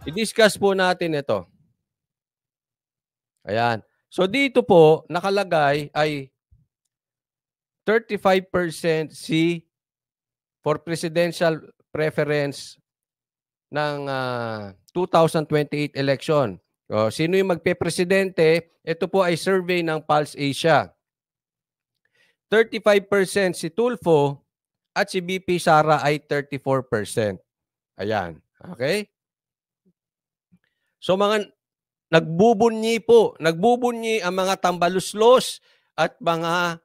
I-discuss po natin ito. Ayan. So dito po nakalagay ay 35% for presidential preference ng 2028 election. O, sino yung magpe-presidente? Ito po ay survey ng Pulse Asia. 35% si Tulfo at si BP Sara ay 34%. Ayan. Okay? So mga nagbubunyi ang mga tambaluslos at mga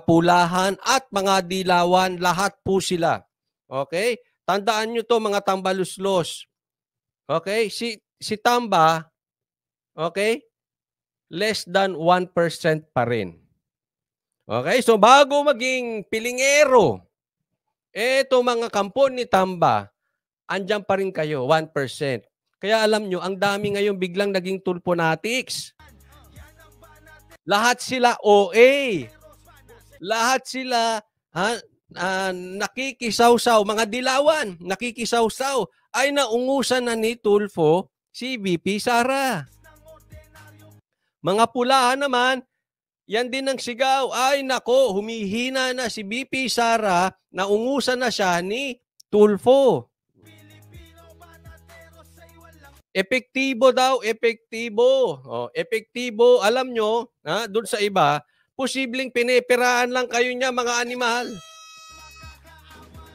pulahan at mga dilawan, lahat po sila. Okay? Tandaan nyo to mga tambaluslos. Okay? Si Tamba, okay? Less than 1% pa rin. Okay? So bago maging pilingero, eto mga kampon ni Tamba, andyan pa rin kayo, 1%. Kaya alam nyo, ang dami ngayon biglang naging tulponatics. Lahat sila OA. Lahat sila nakikisawsaw, mga dilawan, nakikisawsaw. Ay naungusan na ni Tulfo si BP Sara. Mga pulahan naman, yan din ang sigaw. Ay nako, humihina na si BP Sara, naungusan na siya ni Tulfo. Epektibo daw, epektibo. Oh, epektibo, alam nyo, doon sa iba, posibleng pinipiraan lang kayo niya mga animal.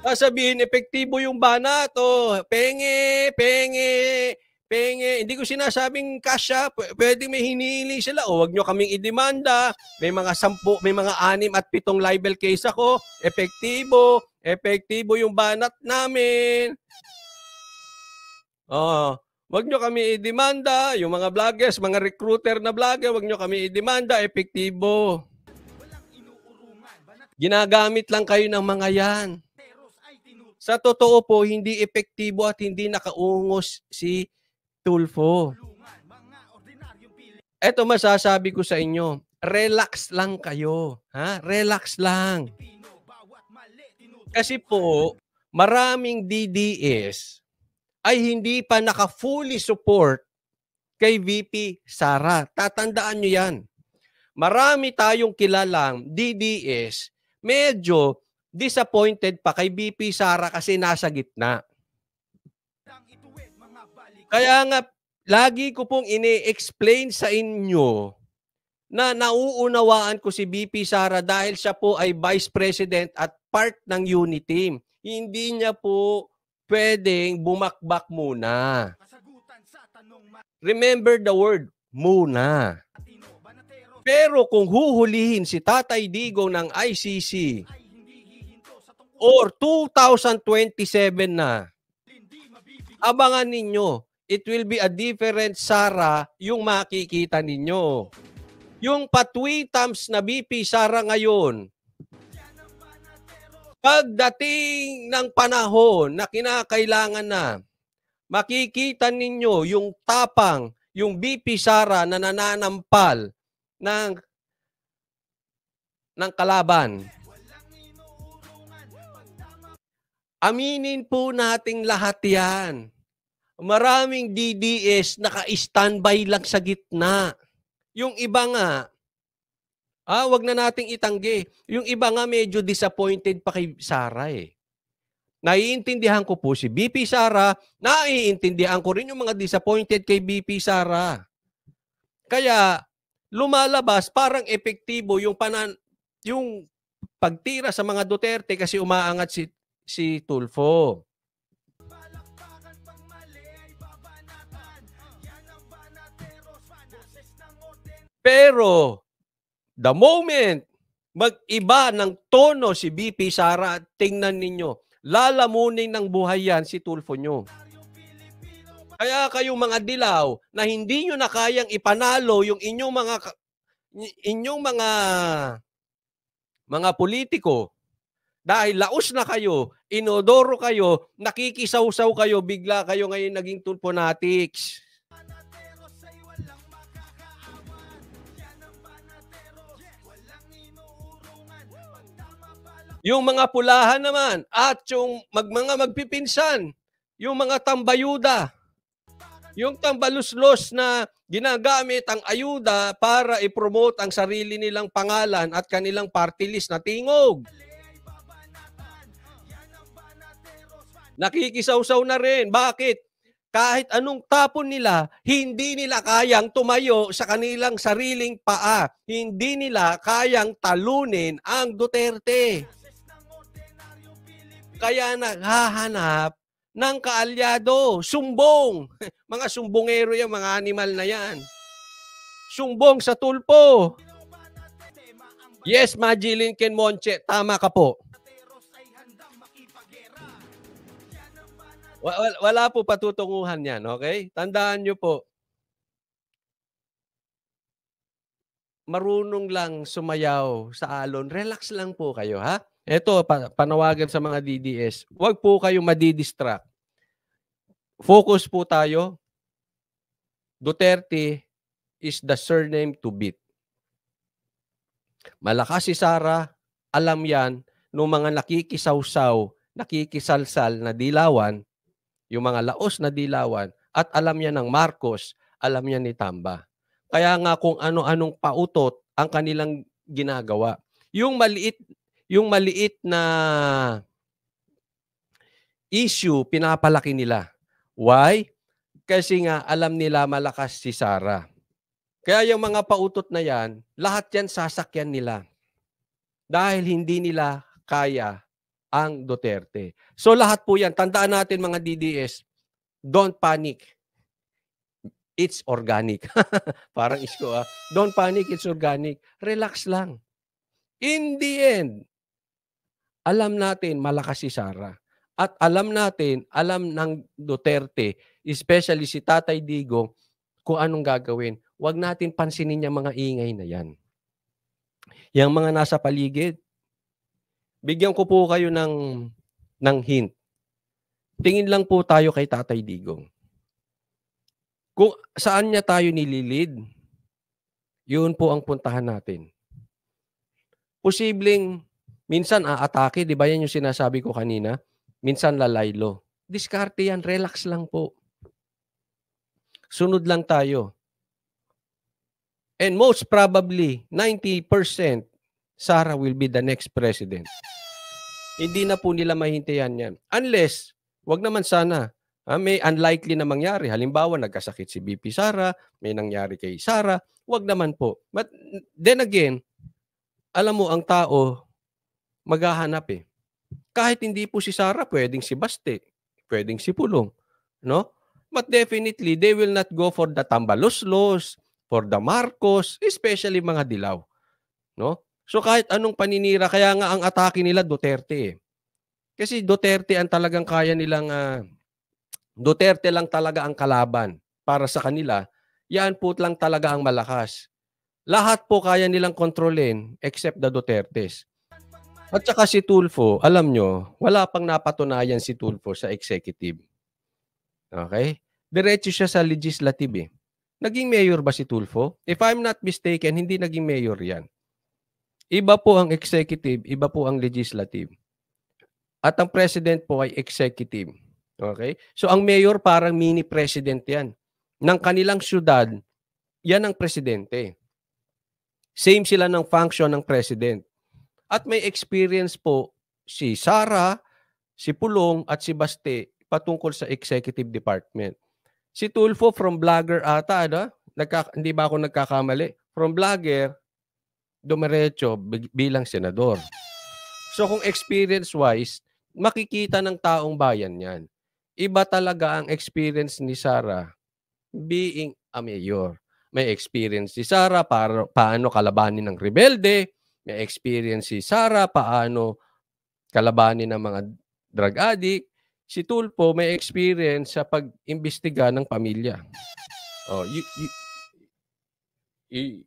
Sasabihin, epektibo yung banat. Oh, penge. Hindi ko sinasabing kasya, pwede may hinihili sila. O, wag nyo kaming idemanda. May mga 10, may mga 6 at 7 libel case ako. Epektibo yung banat namin. Oh, wag nyo kami i-demanda, yung mga vloggers, mga recruiter na vlogger, wag nyo kami i-demanda, epektibo. Ginagamit lang kayo ng mga yan. Sa totoo po, hindi epektibo at hindi nakaungos si Tulfo. Eto masasabi ko sa inyo, relax lang kayo. Relax lang. Kasi po, maraming DDS ay hindi pa naka-fully support kay VP Sara. Tatandaan nyo yan. Marami tayong kilalang DDS, medyo disappointed pa kay VP Sara kasi nasa gitna. Kaya nga, lagi ko pong ini-explain sa inyo na nauunawaan ko si VP Sara dahil siya po ay Vice President at part ng unit team. Hindi niya po pwedeng bumakbak muna. Remember the word, muna. Pero kung huhulihin si Tatay Digong ng ICC or 2027 na, abangan ninyo, it will be a different Sara yung makikita ninyo. Yung patwitams na BP Sara ngayon, pagdating ng panahon na kinakailangan na, makikita ninyo yung tapang, yung BP Sara na nananampal ng kalaban. Aminin po nating lahat yan. Maraming DDS naka-standby lang sa gitna. Yung iba nga, wag na nating itanggi. Yung iba nga medyo disappointed pa kay Sara eh. Naiintindihan ko po si BP Sara, naiintindihan ko rin yung mga disappointed kay BP Sara. Kaya lumalabas parang epektibo yung pagtira sa mga Duterte kasi umaangat si Tulfo. Pero the moment mag-iba ng tono si BP Sara, tingnan ninyo, lalamunin ng buhay yan si Tulfo nyo. Kaya kayong mga dilaw na hindi nyo na kayang ipanalo yung inyong mga politiko dahil laos na kayo, inodoro kayo, nakikisawsaw kayo, bigla kayo ngayon naging tulponatics. Yung mga pulahan naman at yung mga magpipinsan, yung mga tambayuda, Yung tambaluslos na ginagamit ang ayuda para i-promote ang sarili nilang pangalan at kanilang party list na tingog. Nakikisawsaw na rin. Bakit? Kahit anong tapon nila, hindi nila kayang tumayo sa kanilang sariling paa. Hindi nila kayang talunin ang Duterte. Kaya naghahanap ng kaalyado, sumbong. Mga sumbongero yan, mga animal na yan. Sumbong sa tulpo. Yes, Magilin Ken Monche, tama ka po. Wala po patutunguhan yan, okay? Tandaan nyo po, marunong lang sumayaw sa alon, relax lang po kayo, ha? Ito, panawagan sa mga DDS, huwag po kayong madidistract. Focus po tayo. Duterte is the surname to beat. Malakas si Sara, alam yan, nung mga nakikisawsaw, nakikisalsal na dilawan, yung mga laos na dilawan, at alam yan ng Marcos, alam yan ni Tamba. Kaya nga kung ano-anong pautot ang kanilang ginagawa. Yung maliit na issue, pinapalaki nila. Why? Kasi nga alam nila malakas si Sara. Kaya yung mga pautot na yan, lahat yan sasakyan nila. Dahil hindi nila kaya ang Duterte. So lahat po yan, tandaan natin mga DDS, don't panic. It's organic. Parang isko, don't panic, it's organic. Relax lang. In the end, alam natin malakas si Sara. At alam natin, alam ng Duterte, especially si Tatay Digong, kung anong gagawin. Huwag natin pansinin yung mga ingay na yan. Yung mga nasa paligid, bigyan ko po kayo ng hint. Tingin lang po tayo kay Tatay Digong. Kung saan niya tayo nililid, yun po ang puntahan natin. Posibleng, minsan aatake, di ba yan yung sinasabi ko kanina? Minsan lalaylo. Diskarte yan, relax lang po. Sunod lang tayo. And most probably, 90%, Sara will be the next president. Hindi na po nila mahintayan yan. Unless, wag naman sana, may unlikely na mangyari. Halimbawa, nagkasakit si BP Sara, may nangyari kay Sara, wag naman po. But then again, alam mo, ang tao, maghahanap eh. Kahit hindi po si Sara, pwedeng si Baste, pwedeng si Pulong. No? But definitely, they will not go for the Tambaluslos, for the Marcos, especially mga dilaw. No? So kahit anong paninira, kaya nga ang atake nila Duterte eh. Kasi Duterte ang talagang kaya nilang, Duterte lang talaga ang kalaban para sa kanila. Yan po lang talaga ang malakas. Lahat po kaya nilang kontrolin except the Dutertes. At saka si Tulfo, alam nyo, wala pang napatunayan si Tulfo sa executive. Okay? Diretso siya sa legislative eh. Naging mayor ba si Tulfo? If I'm not mistaken, hindi naging mayor yan. Iba po ang executive, iba po ang legislative. At ang president po ay executive. Okay? So ang mayor parang mini president yan. Ng kanilang syudad, yan ang presidente. Same sila ng function ng president. At may experience po si Sara, si Pulong at si Baste patungkol sa executive department. Si Tulfo from vlogger ata, hindi ba ako nagkakamali? From vlogger, dumiretso bilang senador. So kung experience-wise, makikita ng taong bayan yan. Iba talaga ang experience ni Sara being a mayor. May experience si Sara paano kalabanin ng rebelde. May experience si Sara paano kalabanin ng mga drug addict. Si Tulfo may experience sa pag-imbestiga ng pamilya. Oh, you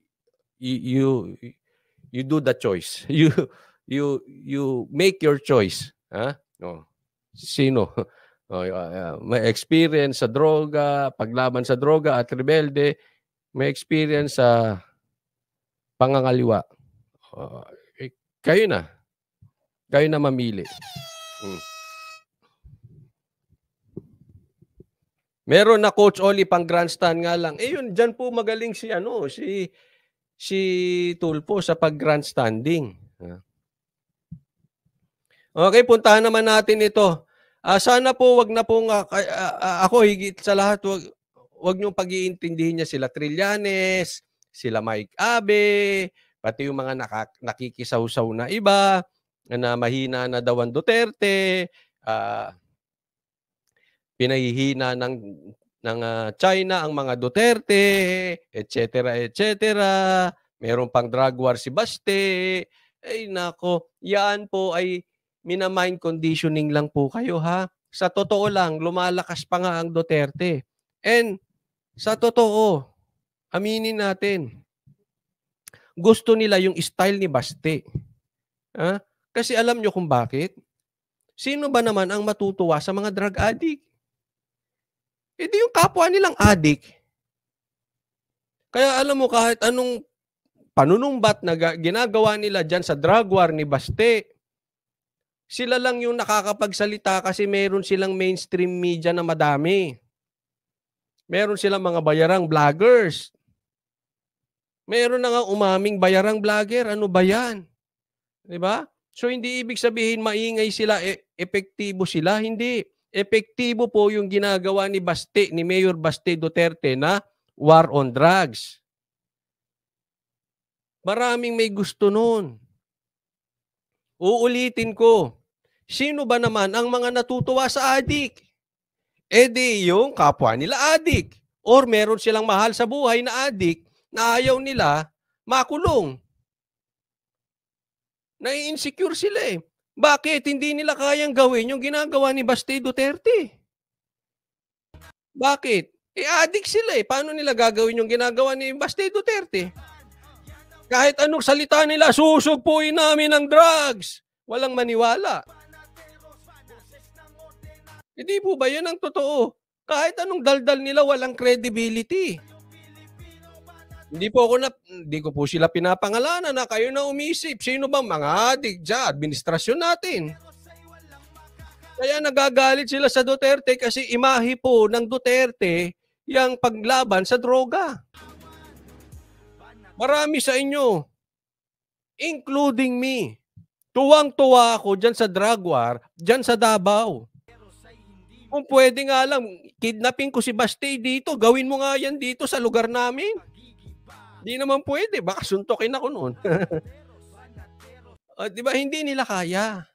do the choice. You make your choice. Ha? Oh. Sino? Oh, may experience sa droga, paglaban sa droga at rebelde, may experience sa pangangaliwa. Kayo na. Kayo na mamili. Meron na Coach Oli pang grandstand nga lang. Eh yun, dyan po magaling si si Tulfo sa pag-grandstanding. Okay, puntahan naman natin ito. Sana po wag na pong ako higit sa lahat wag niyo pag-iintindihin niya sila Trillanes, sila Mike Abe, pati yung mga nakikisaw-saw na iba na mahina na daw ang Duterte, pinahihina ng China ang mga Duterte, etc. etc. Meron pang drug war si Baste. Ay nako, yan po ay mina-mind conditioning lang po kayo ha. Sa totoo lang, lumalakas pa nga ang Duterte. And sa totoo, aminin natin, gusto nila yung style ni Baste. Kasi alam nyo kung bakit? Sino ba naman ang matutuwa sa mga drug addict? Hindi yung kapwa nilang addict. Kaya alam mo, kahit anong panunumbat na ginagawa nila dyan sa drug war ni Baste, sila lang yung nakakapagsalita kasi meron silang mainstream media na madami. Meron silang mga bayarang vloggers. Meron na nga umaming bayarang vlogger. Ano ba yan? Diba? So hindi ibig sabihin maingay sila, epektibo sila. Hindi. Epektibo po yung ginagawa ni Baste, ni Mayor Baste Duterte na war on drugs. Maraming may gusto nun. Uulitin ko. Sino ba naman ang mga natutuwa sa adik? Di yung kapwa nila adik. Or meron silang mahal sa buhay na adik na ayaw nila makulong. Nai-insecure sila eh. Bakit? Hindi nila kayang gawin yung ginagawa ni Baste Duterte. Bakit? Adik sila eh. Paano nila gagawin yung ginagawa ni Baste Duterte? Kahit anong salita nila, susugpuin namin ng drugs. Walang maniwala. Hindi po ba yan ang totoo? Kahit anong daldal nila, walang credibility. Hindi ko po sila pinapangalanan na kayo na umisip. Sino bang mga adik dyan? Administrasyon natin. Kaya nagagalit sila sa Duterte kasi imahe po ng Duterte yung paglaban sa droga. Marami sa inyo, including me, tuwang-tuwa ako dyan sa drug war, dyan sa Davao. Kung pwede nga lang, kidnapin ko si Baste dito, gawin mo nga yan dito sa lugar namin. Di naman pwede, baka suntokin ako noon. Diba, hindi nila kaya.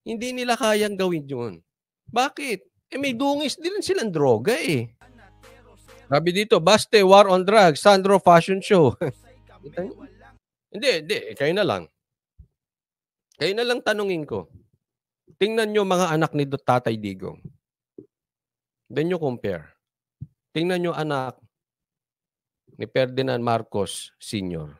Hindi nila kayang gawin yun. Bakit? May dungis din silang droga eh. Sabi dito, Baste, war on drugs, Sandro Fashion Show. Hindi. Kayo na lang. Kayo na lang tanungin ko. Tingnan nyo mga anak ni Tatay Digong. Then you compare. Tingnan nyo anak ni Ferdinand Marcos Sr.